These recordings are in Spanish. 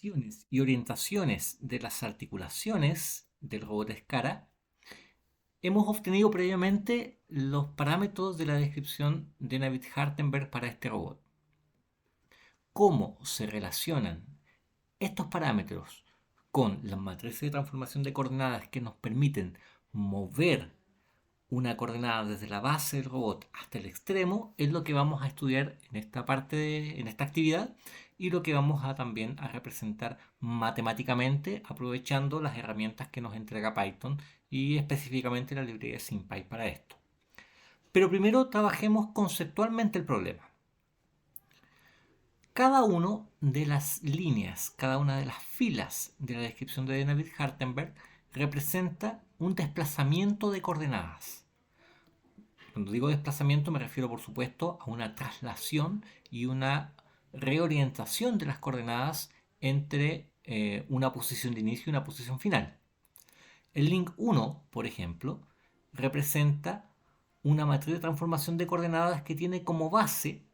relaciones y orientaciones de las articulaciones del robot Escara, hemos obtenido previamente los parámetros de la descripción de Navitt-Hartenberg para este robot. ¿Cómo se relacionan estos parámetros con las matrices de transformación de coordenadas que nos permiten mover una coordenada desde la base del robot hasta el extremo? Es lo que vamos a estudiar en esta parte, en esta actividad, y lo que vamos a también a representar matemáticamente aprovechando las herramientas que nos entrega Python y específicamente la librería SymPy para esto. Pero primero trabajemos conceptualmente el problema. Cada una de las líneas, cada una de las filas de la descripción de Navitt-Hartenberg representa un desplazamiento de coordenadas. Cuando digo desplazamiento me refiero por supuesto a una traslación y una reorientación de las coordenadas entre una posición de inicio y una posición final. El link 1, por ejemplo, representa una matriz de transformación de coordenadas que tiene como base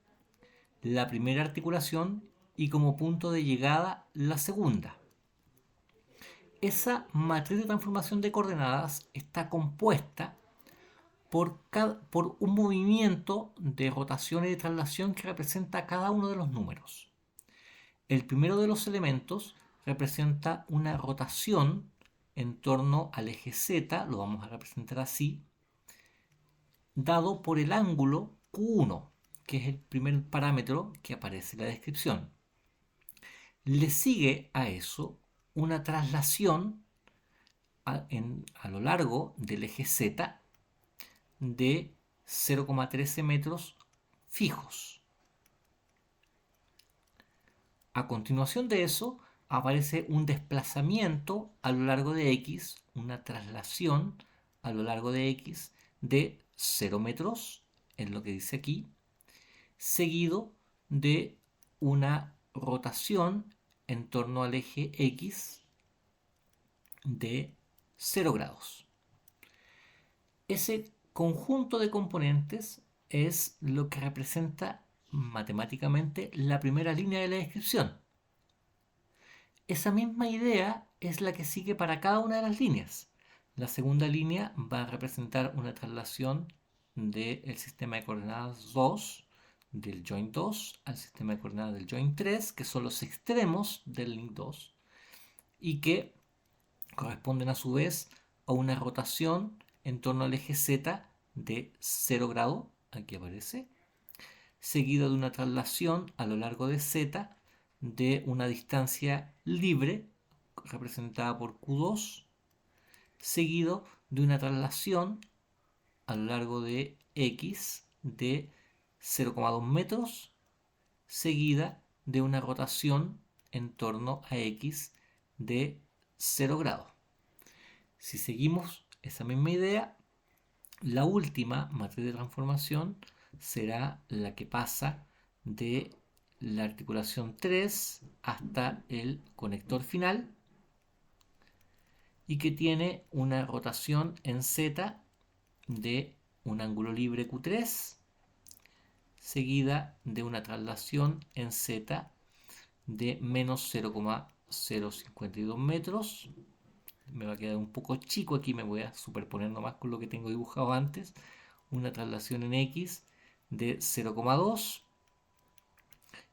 la primera articulación y como punto de llegada la segunda. Esa matriz de transformación de coordenadas está compuesta por un movimiento de rotación y de traslación que representa cada uno de los números. El primero de los elementos representa una rotación en torno al eje Z, lo vamos a representar así, dado por el ángulo Q1, que es el primer parámetro que aparece en la descripción. Le sigue a eso una traslación a lo largo del eje Z de 0,13 metros fijos. A continuación de eso aparece un desplazamiento a lo largo de X, una traslación a lo largo de X de 0 metros, es lo que dice aquí, seguido de una rotación en torno al eje X de 0 grados. Ese conjunto de componentes es lo que representa matemáticamente la primera línea de la descripción. Esa misma idea es la que sigue para cada una de las líneas. La segunda línea va a representar una traslación del sistema de coordenadas 2, del joint 2 al sistema de coordenadas del joint 3, que son los extremos del link 2, y que corresponden a su vez a una rotación en torno al eje Z de 0 grado, aquí aparece, seguido de una traslación a lo largo de Z de una distancia libre, representada por Q2, seguido de una traslación a lo largo de X de 0,2 metros, seguida de una rotación en torno a X de 0 grados. Si seguimos esa misma idea, la última matriz de transformación será la que pasa de la articulación 3 hasta el conector final y que tiene una rotación en Z de un ángulo libre Q3 seguida de una traslación en Z de menos 0,052 metros. Me va a quedar un poco chico aquí, me voy a superponer nomás con lo que tengo dibujado antes. Una traslación en X de 0,2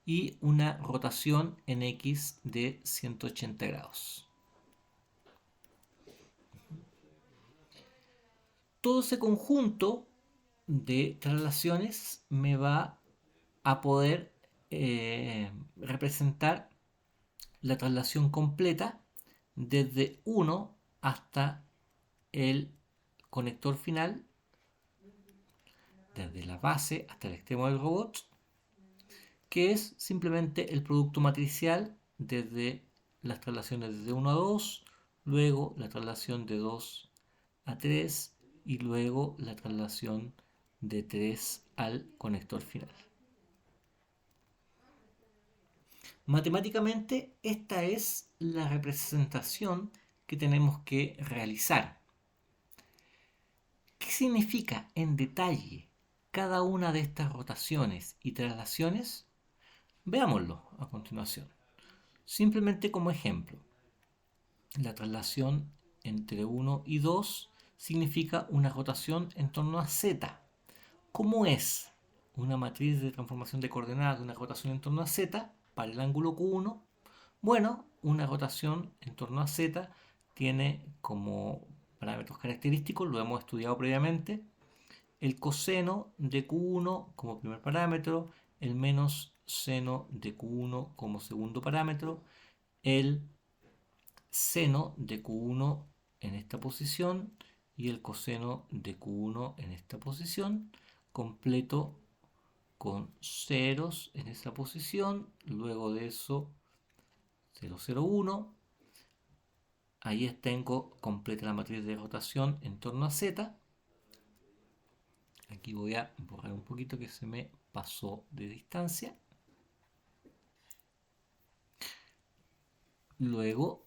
y una rotación en X de 180 grados. Todo ese conjunto de traslaciones me va a poder representar la traslación completa desde 1 hasta el conector final, desde la base hasta el extremo del robot, que es simplemente el producto matricial desde las traslaciones desde 1 a 2, luego la traslación de 2 a 3 y luego la traslación de 3 al conector final. Matemáticamente, esta es la representación que tenemos que realizar. ¿Qué significa en detalle cada una de estas rotaciones y traslaciones? Veámoslo a continuación. Simplemente como ejemplo, la traslación entre 1 y 2 significa una rotación en torno a z. ¿Cómo es una matriz de transformación de coordenadas de una rotación en torno a z para el ángulo Q1? Bueno, una rotación en torno a z tiene como parámetros característicos, lo hemos estudiado previamente, el coseno de Q1 como primer parámetro, el menos seno de Q1 como segundo parámetro, el seno de Q1 en esta posición y el coseno de Q1 en esta posición, completo con ceros en esa posición, luego de eso 0, 0, 1. Ahí tengo completa la matriz de rotación en torno a z. Aquí voy a borrar un poquito que se me pasó de distancia. Luego,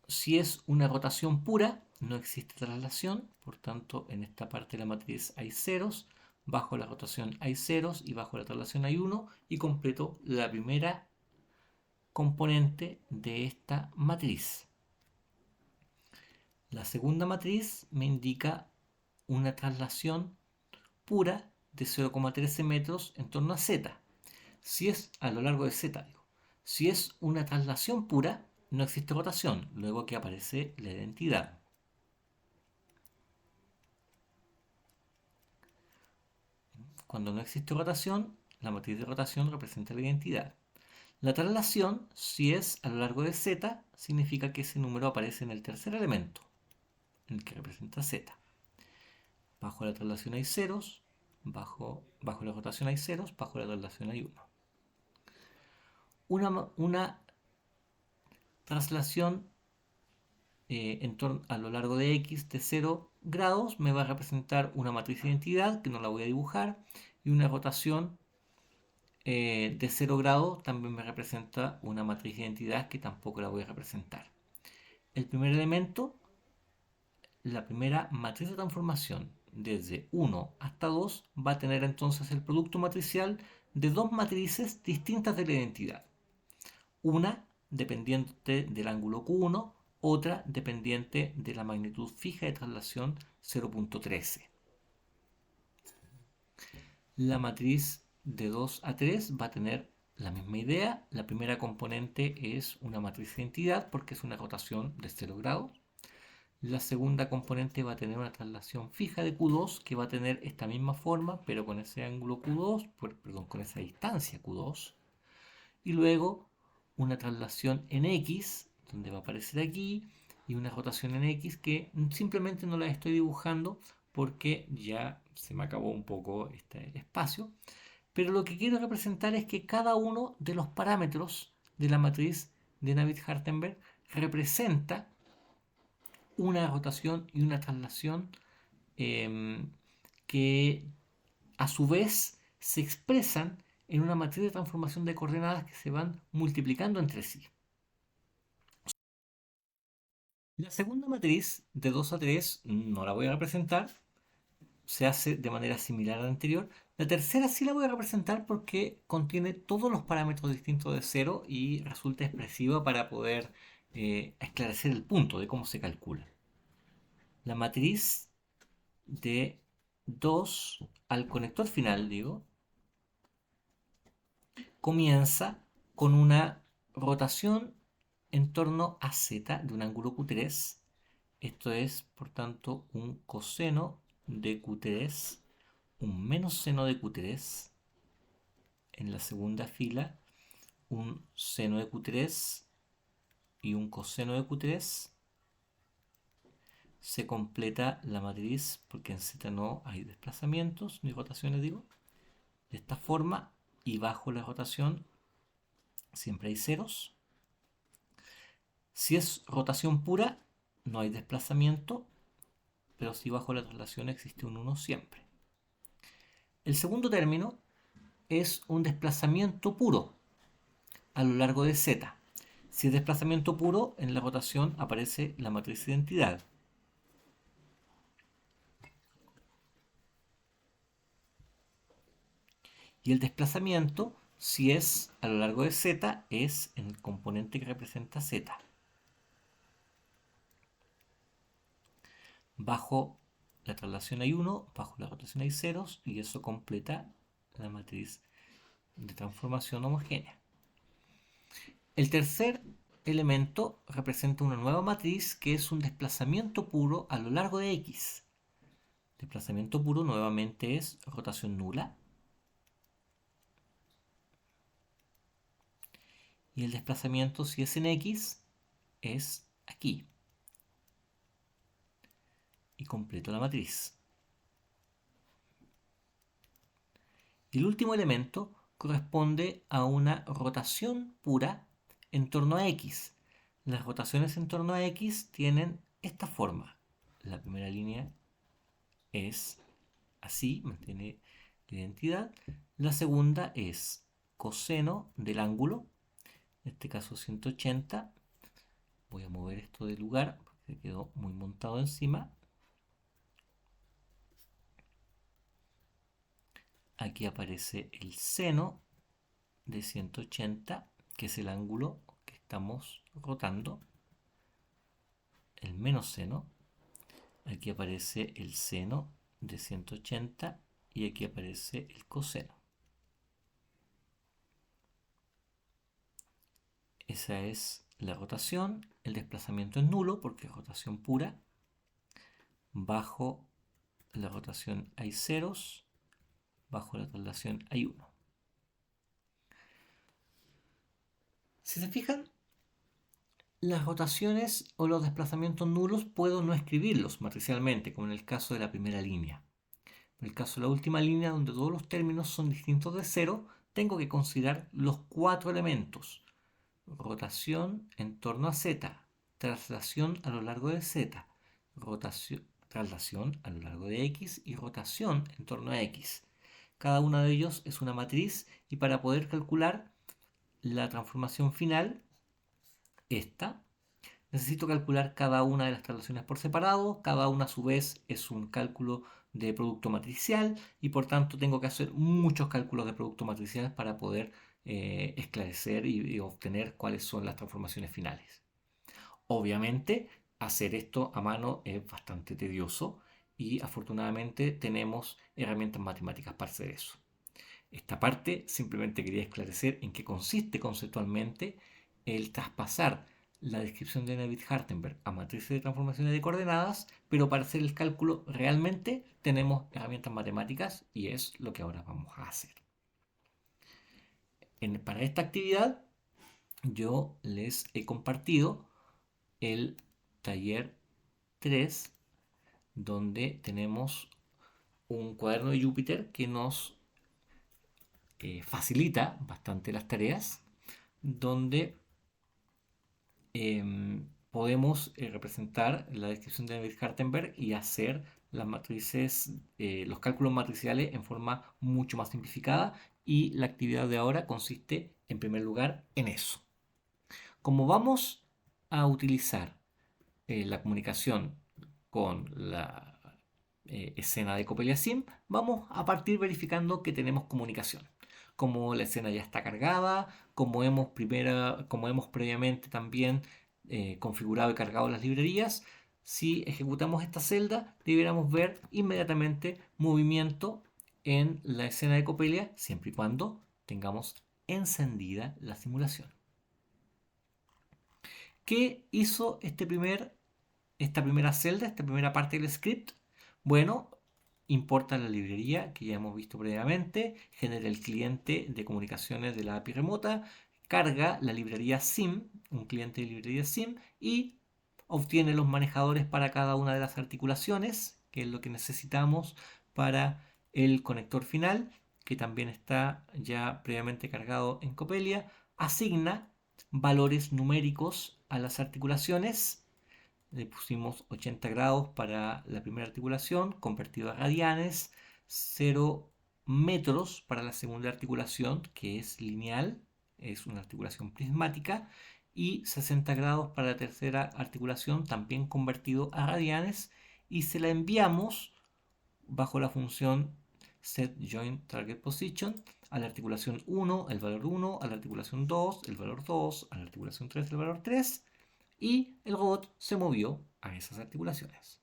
si es una rotación pura, no existe traslación, por tanto en esta parte de la matriz hay ceros, bajo la rotación hay ceros y bajo la traslación hay 1 y completo la primera componente de esta matriz. La segunda matriz me indica una traslación pura de 0,13 metros en torno a z. Si es a lo largo de z, digo. Si es una traslación pura, no existe rotación, luego que aparece la identidad. Cuando no existe rotación, la matriz de rotación representa la identidad. La traslación, si es a lo largo de z, significa que ese número aparece en el tercer elemento, en el que representa z. Bajo la traslación hay ceros, bajo la rotación hay ceros, bajo la traslación hay 1. Una traslación a lo largo de x de 0 grados me va a representar una matriz de identidad que no la voy a dibujar, y una rotación de 0 grados también me representa una matriz de identidad que tampoco la voy a representar. El primer elemento, la primera matriz de transformación desde 1 hasta 2 va a tener entonces el producto matricial de dos matrices distintas de la identidad. Una dependiente del ángulo Q1, otra dependiente de la magnitud fija de traslación 0.13. La matriz de 2 a 3 va a tener la misma idea. La primera componente es una matriz de identidad porque es una rotación de 0 grados. La segunda componente va a tener una traslación fija de Q2 que va a tener esta misma forma, pero con ese ángulo Q2, perdón, con esa distancia Q2. Y luego una traslación en X, donde va a aparecer aquí, y una rotación en X que simplemente no la estoy dibujando porque ya se me acabó un poco este espacio. Pero lo que quiero representar es que cada uno de los parámetros de la matriz de Navier-Hartenberg representa una rotación y una traslación que a su vez se expresan en una matriz de transformación de coordenadas que se van multiplicando entre sí. La segunda matriz de 2 a 3 no la voy a representar, se hace de manera similar a la anterior. La tercera sí la voy a representar porque contiene todos los parámetros distintos de 0 y resulta expresiva para poder esclarecer el punto de cómo se calcula. La matriz de 2 al conector final, digo, comienza con una rotación en torno a z de un ángulo Q3. Esto es, por tanto, un coseno de Q3, un menos seno de Q3. En la segunda fila, un seno de Q3 y un coseno de Q3. Se completa la matriz porque en Z no hay desplazamientos ni rotaciones, digo, de esta forma, y bajo la rotación siempre hay ceros. Si es rotación pura, no hay desplazamiento, pero si bajo la traslación existe un 1 siempre. El segundo término es un desplazamiento puro a lo largo de Z. Si es desplazamiento puro, en la rotación aparece la matriz de identidad. Y el desplazamiento Si es a lo largo de z, es en el componente que representa z. Bajo la traslación hay 1, bajo la rotación hay ceros, y eso completa la matriz de transformación homogénea. El tercer elemento representa una nueva matriz que es un desplazamiento puro a lo largo de X. Desplazamiento puro nuevamente es rotación nula. Y el desplazamiento, si es en X, es aquí. Y completo la matriz. Y el último elemento corresponde a una rotación pura en torno a X. Las rotaciones en torno a X tienen esta forma. La primera línea es así, mantiene la identidad. La segunda es coseno del ángulo, en este caso 180. Voy a mover esto de lugar porque quedó muy montado encima. Aquí aparece el seno de 180, que es el ángulo que estamos rotando. El menos seno. Aquí aparece el seno de 180 y aquí aparece el coseno. Esa es la rotación. El desplazamiento es nulo porque es rotación pura. Bajo la rotación hay ceros. Bajo la traslación hay 1. Si se fijan, las rotaciones o los desplazamientos nulos puedo no escribirlos matricialmente, como en el caso de la primera línea. En el caso de la última línea, donde todos los términos son distintos de cero, tengo que considerar los 4 elementos. Rotación en torno a z, traslación a lo largo de z, traslación a lo largo de x y rotación en torno a x. Cada uno de ellos es una matriz y para poder calcular la transformación final, esta, necesito calcular cada una de las traslaciones por separado. Cada una a su vez es un cálculo de producto matricial y por tanto tengo que hacer muchos cálculos de producto matricial para poder esclarecer y obtener cuáles son las transformaciones finales. Obviamente hacer esto a mano es bastante tedioso y afortunadamente tenemos herramientas matemáticas para hacer eso. Esta parte simplemente quería esclarecer en qué consiste conceptualmente el traspasar la descripción de Navier-Hartenberg a matrices de transformaciones de coordenadas, pero para hacer el cálculo realmente tenemos herramientas matemáticas y es lo que ahora vamos a hacer. Para esta actividad yo les he compartido el taller 3, donde tenemos un cuaderno de Jupyter que nos facilita bastante las tareas, donde podemos representar la descripción de Navier-Hartenberg y hacer las matrices, los cálculos matriciales en forma mucho más simplificada, y la actividad de ahora consiste en primer lugar en eso. Como vamos a utilizar la comunicación con la escena de Copelia-Sim, vamos a partir verificando que tenemos comunicación. Como la escena ya está cargada, como hemos previamente también configurado y cargado las librerías, si ejecutamos esta celda, deberíamos ver inmediatamente movimiento en la escena de Copelia, siempre y cuando tengamos encendida la simulación. ¿Qué hizo esta primera celda, esta primera parte del script? Bueno, importa la librería que ya hemos visto previamente, genera el cliente de comunicaciones de la API remota, carga la librería SIM, un cliente de librería SIM, y obtiene los manejadores para cada una de las articulaciones, que es lo que necesitamos para el conector final, que también está ya previamente cargado en Copelia. Asigna valores numéricos a las articulaciones. Le pusimos 80 grados para la primera articulación, convertido a radianes, 0 metros para la segunda articulación, que es lineal, es una articulación prismática, y 60 grados para la tercera articulación, también convertido a radianes, y se la enviamos bajo la función setJoinTargetPosition a la articulación 1 el valor 1, a la articulación 2 el valor 2, a la articulación 3 el valor 3, y el robot se movió a esas articulaciones.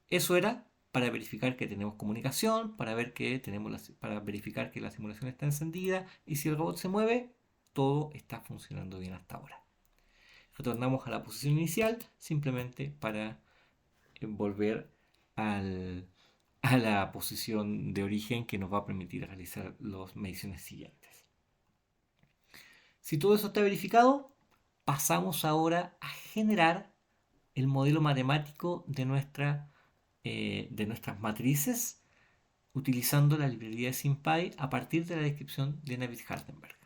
Eso era para verificar que tenemos comunicación, para verificar que la simulación está encendida, y si el robot se mueve, todo está funcionando bien hasta ahora. Retornamos a la posición inicial simplemente para volver a la posición de origen que nos va a permitir realizar las mediciones siguientes. Si todo eso está verificado, pasamos ahora a generar el modelo matemático de nuestras matrices utilizando la librería de SymPy a partir de la descripción de Navier-Hardenberg.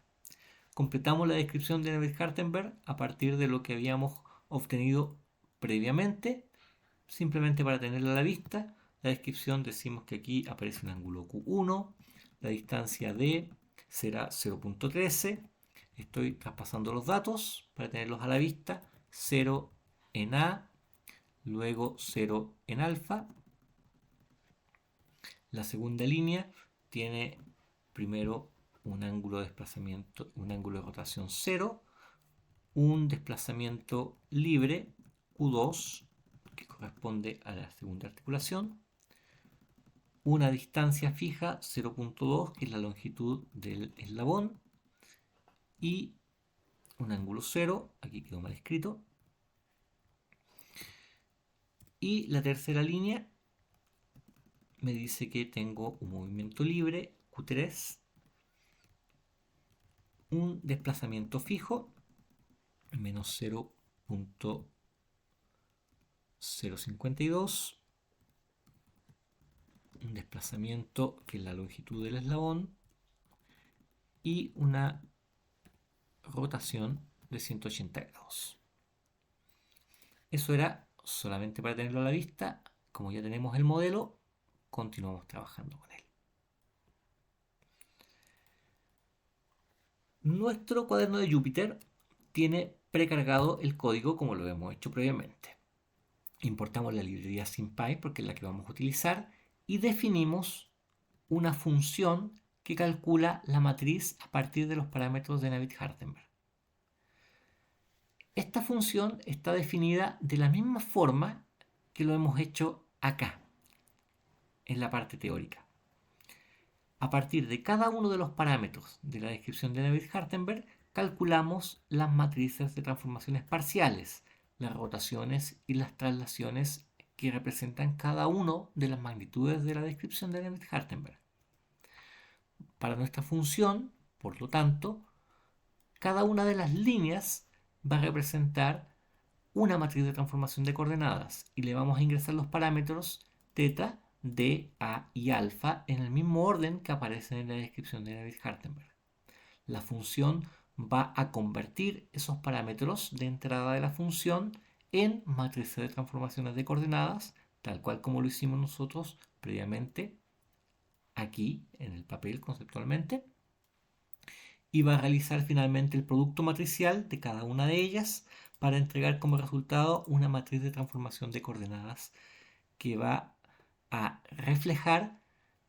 Completamos la descripción de Navier-Hardenberg a partir de lo que habíamos obtenido previamente, simplemente para tenerla a la vista. La descripción decimos que aquí aparece un ángulo Q1, la distancia D será 0.13. Estoy traspasando los datos para tenerlos a la vista. 0 en A, luego 0 en alfa. La segunda línea tiene primero un ángulo de desplazamiento, un ángulo de rotación 0, un desplazamiento libre Q2 que corresponde a la segunda articulación, una distancia fija 0.2 que es la longitud del eslabón y un ángulo 0, aquí quedó mal escrito, y la tercera línea me dice que tengo un movimiento libre Q3, un desplazamiento fijo menos 0.052, un desplazamiento que es la longitud del eslabón y una rotación de 180 grados. Eso era solamente para tenerlo a la vista. Como ya tenemos el modelo, continuamos trabajando con él. Nuestro cuaderno de Jupyter tiene precargado el código como lo hemos hecho previamente. Importamos la librería SymPy porque es la que vamos a utilizar y definimos una función que calcula la matriz a partir de los parámetros de Navier-Hardenberg. Esta función está definida de la misma forma que lo hemos hecho acá, en la parte teórica. A partir de cada uno de los parámetros de la descripción de Navier-Hardenberg, calculamos las matrices de transformaciones parciales, las rotaciones y las traslaciones que representan cada una de las magnitudes de la descripción de Navier-Hardenberg. Para nuestra función, por lo tanto, cada una de las líneas va a representar una matriz de transformación de coordenadas y le vamos a ingresar los parámetros θ, d, a y alfa en el mismo orden que aparecen en la descripción de Navier-Hardenberg. La función va a convertir esos parámetros de entrada de la función en matrices de transformaciones de coordenadas, tal cual como lo hicimos nosotros previamente aquí en el papel conceptualmente, y va a realizar finalmente el producto matricial de cada una de ellas para entregar como resultado una matriz de transformación de coordenadas que va a reflejar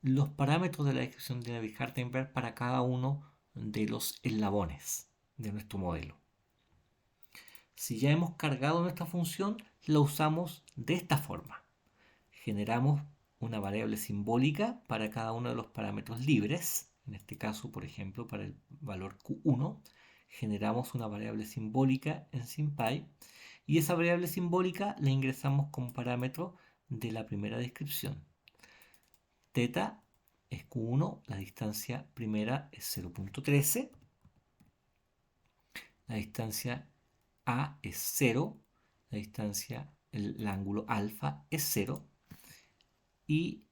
los parámetros de la descripción de Navier-Hardenberg para cada uno de los eslabones de nuestro modelo. Si ya hemos cargado nuestra función, la usamos de esta forma. Generamos una variable simbólica para cada uno de los parámetros libres. En este caso, por ejemplo, para el valor Q1, generamos una variable simbólica en SymPy y esa variable simbólica la ingresamos como parámetro de la primera descripción. Θ es Q1, la distancia primera es 0.13, la distancia A es 0, la distancia, el ángulo alfa es 0 y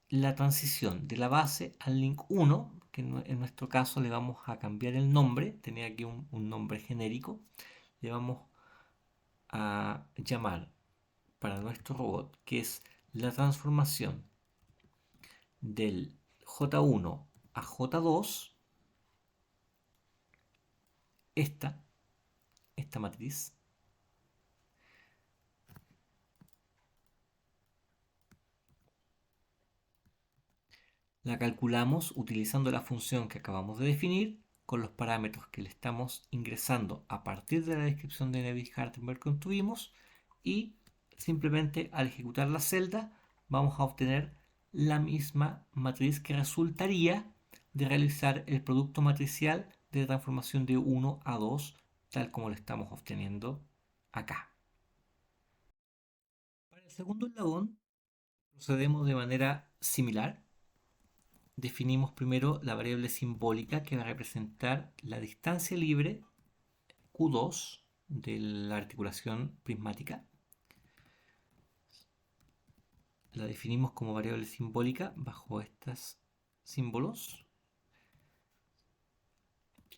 la transición de la base al link 1, que en nuestro caso le vamos a cambiar el nombre, tenía aquí un nombre genérico, le vamos a llamar para nuestro robot, que es la transformación del J1 a J2, esta matriz, La calculamos utilizando la función que acabamos de definir con los parámetros que le estamos ingresando a partir de la descripción de Navier-Hardenberg que obtuvimos, y simplemente al ejecutar la celda vamos a obtener la misma matriz que resultaría de realizar el producto matricial de transformación de 1 a 2, tal como lo estamos obteniendo acá. Para el segundo eslabón procedemos de manera similar. Definimos primero la variable simbólica que va a representar la distancia libre Q2 de la articulación prismática. La definimos como variable simbólica bajo estos símbolos.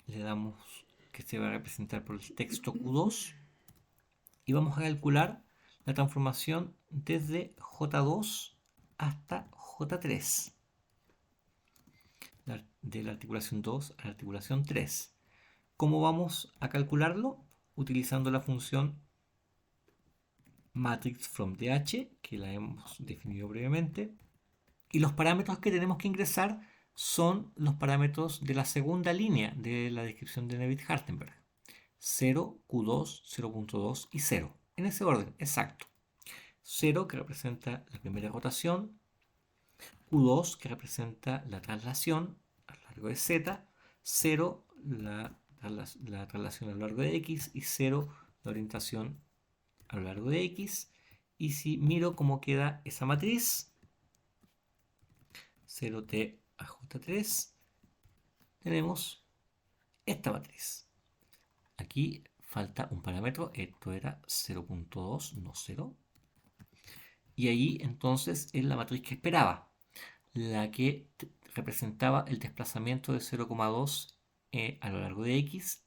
Le damos que se va a representar por el texto Q2 y vamos a calcular la transformación desde J2 hasta J3, de la articulación 2 a la articulación 3. ¿Cómo vamos a calcularlo? Utilizando la función matrix from DH, que la hemos definido previamente, y los parámetros que tenemos que ingresar son los parámetros de la segunda línea de la descripción de Navier-Hardenberg: 0, Q2, 0.2 y 0, en ese orden exacto. 0, que representa la primera rotación; Q2, que representa la traslación a lo largo de Z; 0, la traslación a lo largo de X; y 0, la orientación a lo largo de X. Y si miro cómo queda esa matriz, 0T a J3, tenemos esta matriz. Aquí falta un parámetro, esto era 0.2, no 0. Y ahí entonces es la matriz que esperaba, la que representaba el desplazamiento de 0,2 a lo largo de X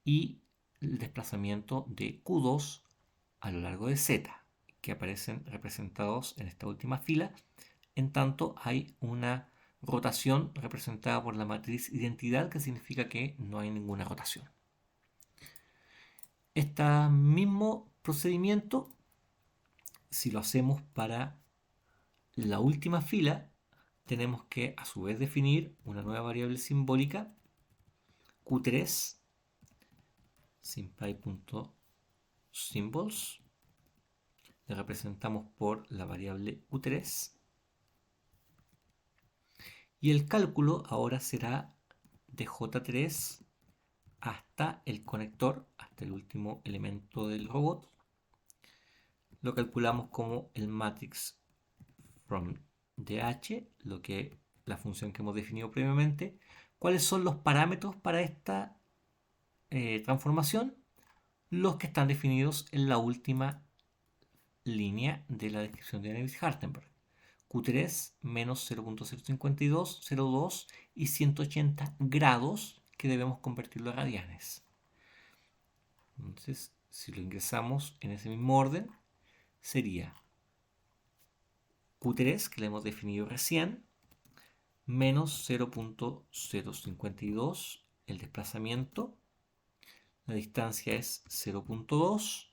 y el desplazamiento de Q2 a lo largo de Z, que aparecen representados en esta última fila. En tanto, hay una rotación representada por la matriz identidad, que significa que no hay ninguna rotación. Este mismo procedimiento, si lo hacemos para la última fila, tenemos que a su vez definir una nueva variable simbólica, Q3, simply.symbols. Le representamos por la variable Q3. Y el cálculo ahora será de J3 hasta el conector, hasta el último elemento del robot. Lo calculamos como el matrix from DH, la función que hemos definido previamente. ¿Cuáles son los parámetros para esta transformación? Los que están definidos en la última línea de la descripción de Navier-Hardenberg: Q3 menos 0.052, 0.2 y 180 grados, que debemos convertirlo a radianes. Entonces, si lo ingresamos en ese mismo orden, sería Q3, que lo hemos definido recién, menos 0.052 el desplazamiento, la distancia es 0.2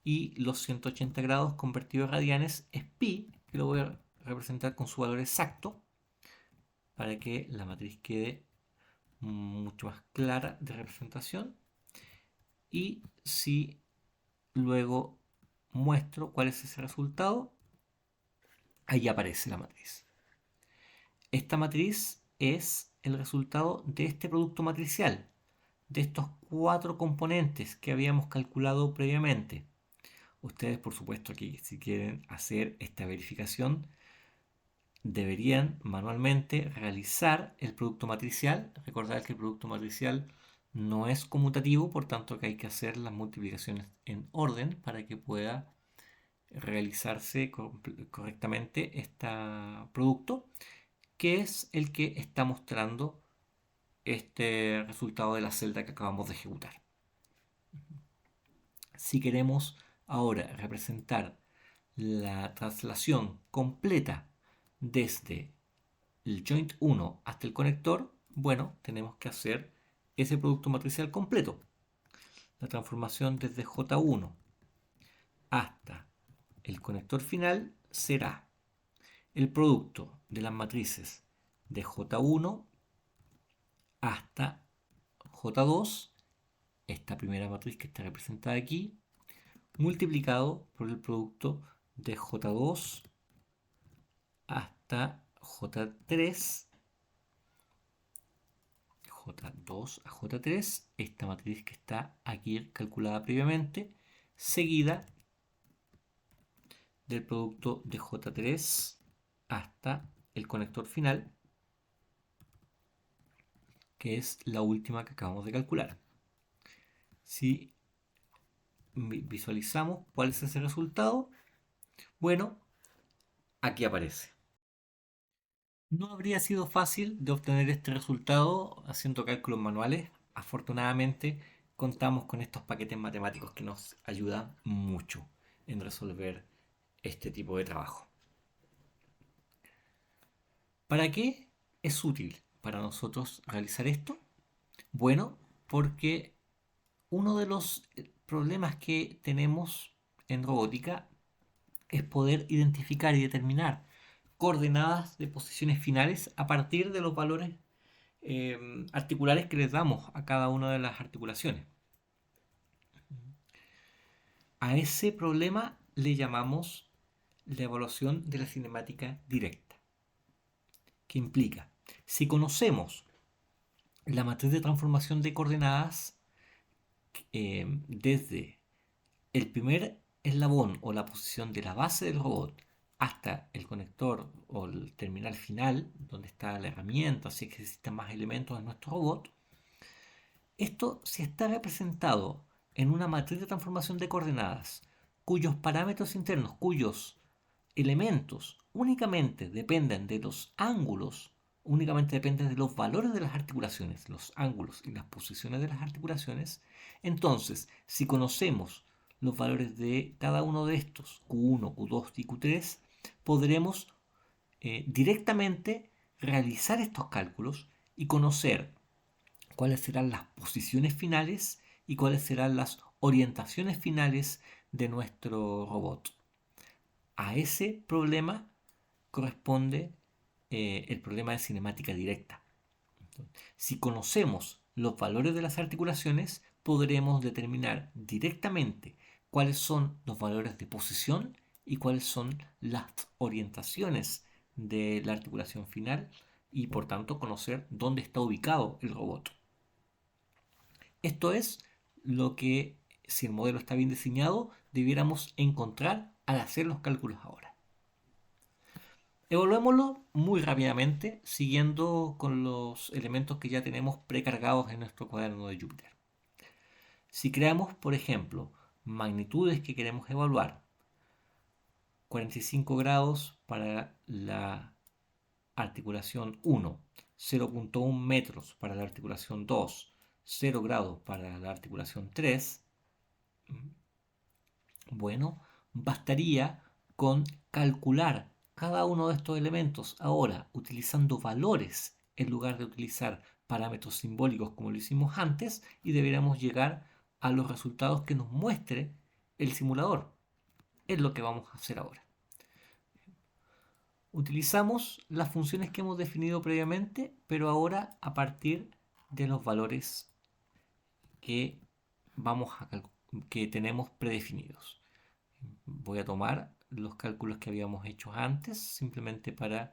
y los 180 grados convertidos a radianes es pi, que lo voy a representar con su valor exacto para que la matriz quede mucho más clara de representación. Y si luego muestro cuál es ese resultado, ahí aparece la matriz. Esta matriz es el resultado de este producto matricial, de estos 4 componentes que habíamos calculado previamente. Ustedes, por supuesto, que si quieren hacer esta verificación, deberían manualmente realizar el producto matricial. Recordar que el producto matricial no es conmutativo, por tanto que hay que hacer las multiplicaciones en orden para que pueda realizarse correctamente este producto, que es el que está mostrando este resultado de la celda que acabamos de ejecutar. Si queremos ahora representar la traslación completa desde el joint 1 hasta el conector, bueno, tenemos que hacer ese producto matricial completo. La transformación desde J1 hasta el conector final será el producto de las matrices de J1 hasta J2, esta primera matriz que está representada aquí, multiplicado por el producto de J2 hasta J3, J2 a J3, esta matriz que está aquí calculada previamente, seguida del producto de J3 hasta el conector final, que es la última que acabamos de calcular. Si visualizamos cuál es ese resultado, bueno, aquí aparece. No habría sido fácil de obtener este resultado haciendo cálculos manuales. Afortunadamente, contamos con estos paquetes matemáticos que nos ayudan mucho en resolver este tipo de trabajo. ¿Para qué es útil para nosotros realizar esto? Bueno, porque uno de los problemas que tenemos en robótica es poder identificar y determinar coordenadas de posiciones finales a partir de los valores articulares que les damos a cada una de las articulaciones. A ese problema le llamamos la evaluación de la cinemática directa, que implica, si conocemos la matriz de transformación de coordenadas desde el primer eslabón o la posición de la base del robot hasta el conector o el terminal final, donde está la herramienta, si existen más elementos en nuestro robot, esto si está representado en una matriz de transformación de coordenadas cuyos parámetros internos, cuyos elementos únicamente dependen de los ángulos, únicamente dependen de los valores de las articulaciones, los ángulos y las posiciones de las articulaciones, entonces si conocemos los valores de cada uno de estos, Q1, Q2 y Q3, podremos directamente realizar estos cálculos y conocer cuáles serán las posiciones finales y cuáles serán las orientaciones finales de nuestro robot. A ese problema corresponde el problema de cinemática directa. Si conocemos los valores de las articulaciones, podremos determinar directamente cuáles son los valores de posición y cuáles son las orientaciones de la articulación final y por tanto conocer dónde está ubicado el robot. Esto es lo que, si el modelo está bien diseñado, debiéramos encontrar al hacer los cálculos ahora. Evaluémoslo muy rápidamente, siguiendo con los elementos que ya tenemos precargados en nuestro cuaderno de Jupyter. Si creamos, por ejemplo, magnitudes que queremos evaluar, 45 grados para la articulación 1, 0.1 metros para la articulación 2, 0 grados para la articulación 3, bueno, bastaría con calcular cada uno de estos elementos ahora utilizando valores en lugar de utilizar parámetros simbólicos como lo hicimos antes y deberíamos llegar a los resultados que nos muestre el simulador. Es lo que vamos a hacer ahora. Utilizamos las funciones que hemos definido previamente, pero ahora a partir de los valores que que tenemos predefinidos. Voy a tomar los cálculos que habíamos hecho antes, simplemente para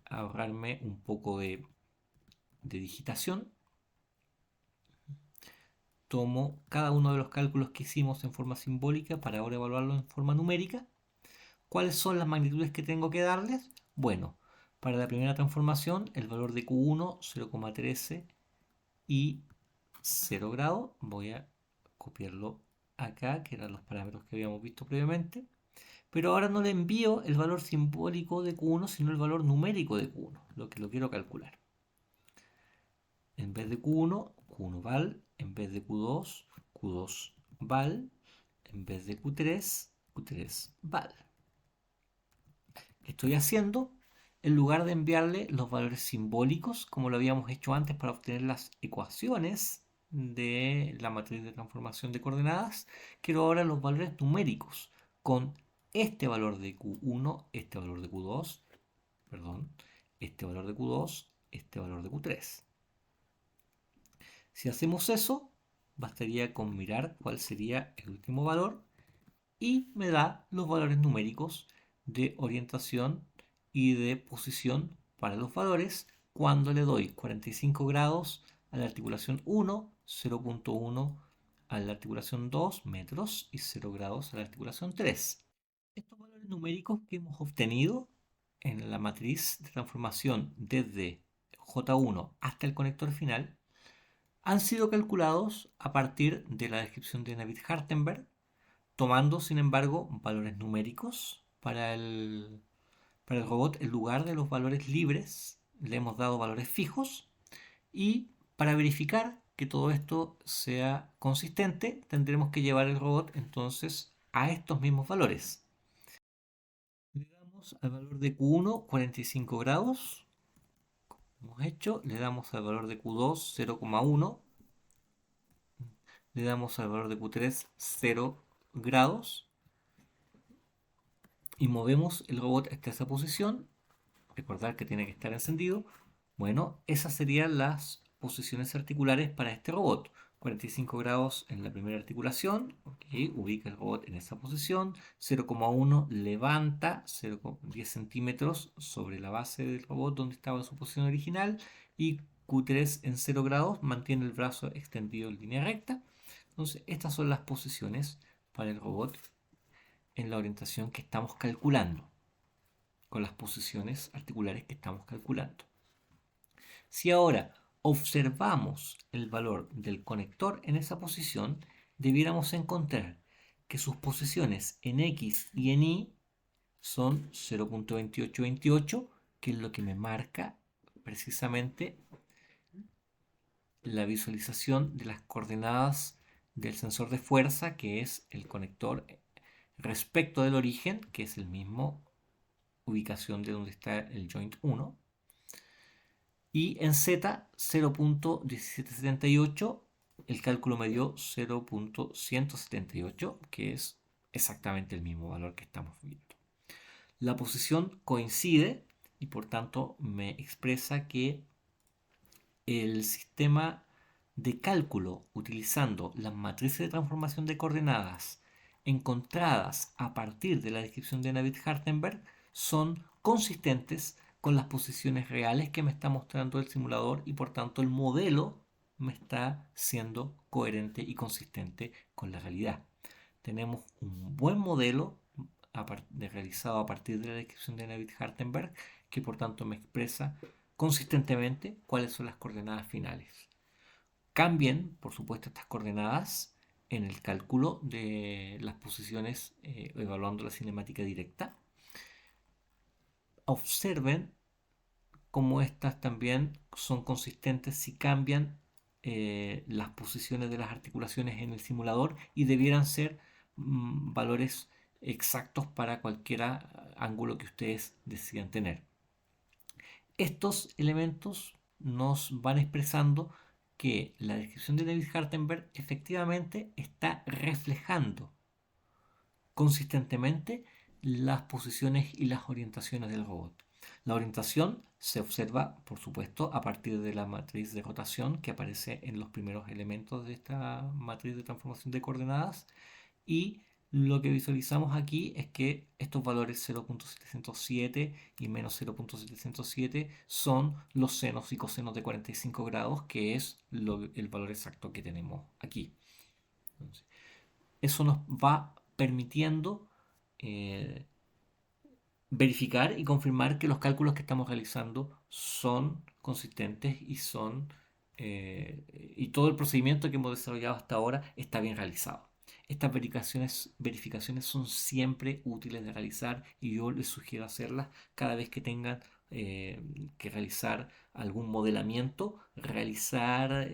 ahorrarme un poco de digitación. Tomo cada uno de los cálculos que hicimos en forma simbólica para ahora evaluarlo en forma numérica. ¿Cuáles son las magnitudes que tengo que darles? Bueno, para la primera transformación, el valor de Q1, 0,13 y 0 grados. Voy a copiarlo acá, que eran los parámetros que habíamos visto previamente. Pero ahora no le envío el valor simbólico de Q1, sino el valor numérico de Q1, lo que lo quiero calcular. En vez de Q1, Q1 val. En vez de Q2, Q2 val. En vez de Q3, Q3 val. ¿Qué estoy haciendo? En lugar de enviarle los valores simbólicos, como lo habíamos hecho antes para obtener las ecuaciones de la matriz de transformación de coordenadas, quiero ahora los valores numéricos con este valor de Q1, este valor de Q2, perdón, este valor de Q2, este valor de Q3. Si hacemos eso, bastaría con mirar cuál sería el último valor y me da los valores numéricos de orientación y de posición para los valores cuando le doy 45 grados a la articulación 1, 0.1 a la articulación 2 metros y 0 grados a la articulación 3. Estos valores numéricos que hemos obtenido en la matriz de transformación desde J1 hasta el conector final han sido calculados a partir de la descripción de Navier-Hartenberg, tomando sin embargo valores numéricos para el robot en lugar de los valores libres. Le hemos dado valores fijos y para verificar que todo esto sea consistente tendremos que llevar el robot entonces a estos mismos valores. Le damos al valor de Q1 45 grados, como hemos hecho, le damos al valor de Q2 0,1, le damos al valor de Q3 0 grados y movemos el robot hasta esa posición. Recordar que tiene que estar encendido. Bueno, esas serían las posiciones articulares para este robot. 45 grados en la primera articulación, okay, ubica el robot en esa posición, 0,1 levanta 0,10 centímetros sobre la base del robot donde estaba en su posición original y Q3 en 0 grados mantiene el brazo extendido en línea recta. Entonces estas son las posiciones para el robot en la orientación que estamos calculando, con las posiciones articulares que estamos calculando. Si ahora observamos el valor del conector en esa posición, debiéramos encontrar que sus posiciones en X y en Y son 0.2828, que es lo que me marca precisamente la visualización de las coordenadas del sensor de fuerza, que es el conector respecto del origen, que es el mismo ubicación de donde está el joint 1. Y en Z 0.1778, el cálculo me dio 0.178, que es exactamente el mismo valor que estamos viendo. La posición coincide y por tanto me expresa que el sistema de cálculo utilizando las matrices de transformación de coordenadas encontradas a partir de la descripción de Navier-Hartenberg son consistentes con las posiciones reales que me está mostrando el simulador y por tanto el modelo me está siendo coherente y consistente con la realidad. Tenemos un buen modelo realizado a partir de la descripción de Navier-Hartenberg que por tanto me expresa consistentemente cuáles son las coordenadas finales. Cambien, por supuesto, estas coordenadas en el cálculo de las posiciones evaluando la cinemática directa. Observen cómo estas también son consistentes si cambian las posiciones de las articulaciones en el simulador y debieran ser valores exactos para cualquier ángulo que ustedes decidan tener. Estos elementos nos van expresando que la descripción de Navier-Hartenberg efectivamente está reflejando consistentemente las posiciones y las orientaciones del robot. La orientación se observa, por supuesto, a partir de la matriz de rotación que aparece en los primeros elementos de esta matriz de transformación de coordenadas y lo que visualizamos aquí es que estos valores 0.707 y menos 0.707 son los senos y cosenos de 45 grados, que es el valor exacto que tenemos aquí. Entonces, eso nos va permitiendo verificar y confirmar que los cálculos que estamos realizando son consistentes y todo el procedimiento que hemos desarrollado hasta ahora está bien realizado. Estas verificaciones son siempre útiles de realizar y yo les sugiero hacerlas cada vez que tengan que realizar algún modelamiento, realizar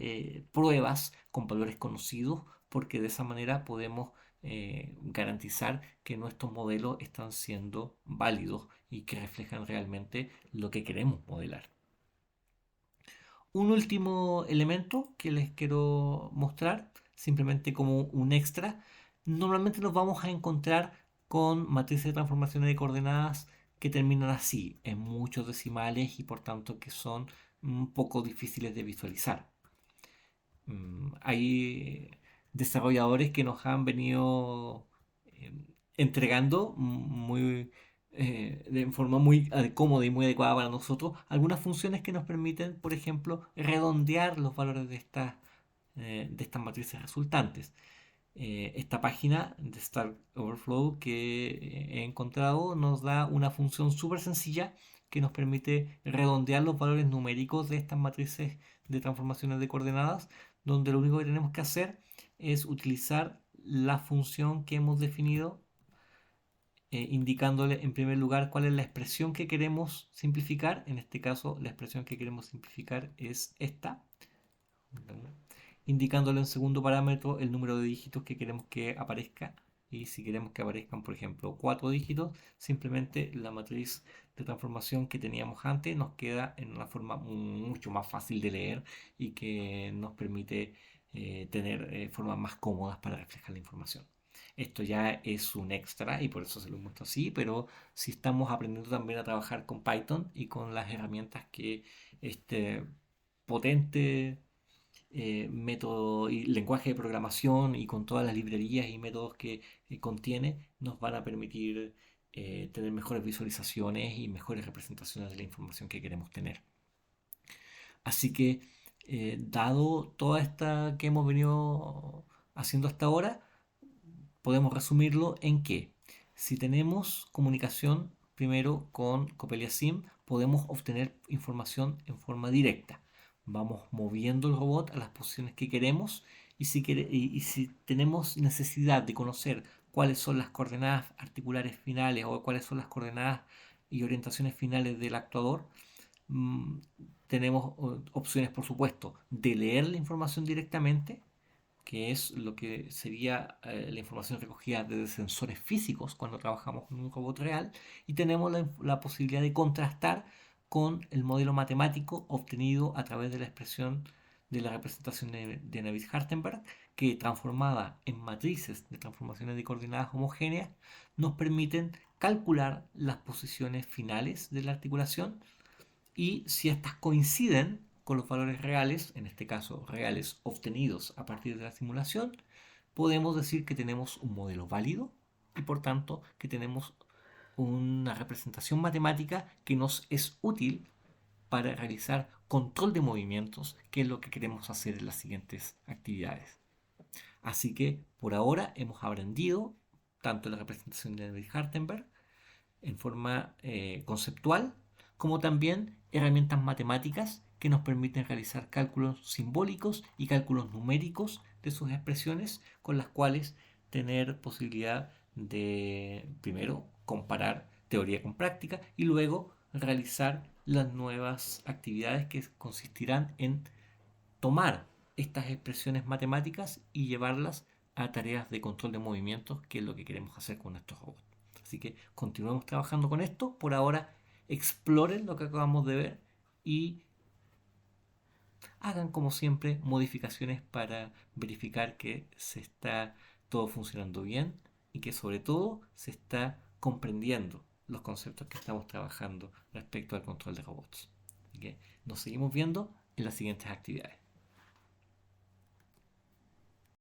pruebas con valores conocidos, porque de esa manera podemos garantizar que nuestros modelos están siendo válidos y que reflejan realmente lo que queremos modelar. Un último elemento que les quiero mostrar, simplemente como un extra. Normalmente nos vamos a encontrar con matrices de transformaciones de coordenadas que terminan así, en muchos decimales y por tanto que son un poco difíciles de visualizar. Hay desarrolladores que nos han venido eh, entregando de forma muy cómoda y muy adecuada para nosotros algunas funciones que nos permiten, por ejemplo, redondear los valores de estas matrices resultantes. Esta página de Stack Overflow que he encontrado nos da una función súper sencilla que nos permite redondear los valores numéricos de estas matrices de transformaciones de coordenadas, donde lo único que tenemos que hacer es utilizar la función que hemos definido, indicándole en primer lugar cuál es la expresión que queremos simplificar. En este caso, la expresión que queremos simplificar es esta, indicándole en segundo parámetro el número de dígitos que queremos que aparezca. Y si queremos que aparezcan, por ejemplo, 4 dígitos, simplemente la matriz de transformación que teníamos antes nos queda en una forma mucho más fácil de leer y que nos permite tener formas más cómodas para reflejar la información. Esto ya es un extra y por eso se lo muestro así, pero si estamos aprendiendo también a trabajar con Python y con las herramientas que este potente método y lenguaje de programación y con todas las librerías y métodos que contiene, nos van a permitir tener mejores visualizaciones y mejores representaciones de la información que queremos tener. Así que, dado toda esta que hemos venido haciendo hasta ahora, podemos resumirlo en que si tenemos comunicación primero con Copelia Sim, podemos obtener información en forma directa. Vamos moviendo el robot a las posiciones que queremos y si tenemos necesidad de conocer cuáles son las coordenadas articulares finales o cuáles son las coordenadas y orientaciones finales del actuador, mm, tenemos opciones, por supuesto, de leer la información directamente, que es lo que sería la información recogida desde sensores físicos cuando trabajamos con un robot real, y tenemos la posibilidad de contrastar con el modelo matemático obtenido a través de la expresión de la representación de Navier-Hartenberg, que transformada en matrices de transformaciones de coordenadas homogéneas nos permiten calcular las posiciones finales de la articulación, y si estas coinciden con los valores reales, en este caso reales obtenidos a partir de la simulación, podemos decir que tenemos un modelo válido y por tanto que tenemos una representación matemática que nos es útil para realizar control de movimientos, que es lo que queremos hacer en las siguientes actividades. Así que por ahora hemos aprendido tanto la representación de Navier-Hartenberg en forma conceptual, como también herramientas matemáticas que nos permiten realizar cálculos simbólicos y cálculos numéricos de sus expresiones, con las cuales tener posibilidad de, primero, comparar teoría con práctica y luego realizar las nuevas actividades que consistirán en tomar estas expresiones matemáticas y llevarlas a tareas de control de movimientos, que es lo que queremos hacer con estos robots. Así que continuemos trabajando con esto. Por ahora, exploren lo que acabamos de ver y hagan, como siempre, modificaciones para verificar que se está todo funcionando bien y que sobre todo se está comprendiendo los conceptos que estamos trabajando respecto al control de robots. Así que nos seguimos viendo en las siguientes actividades.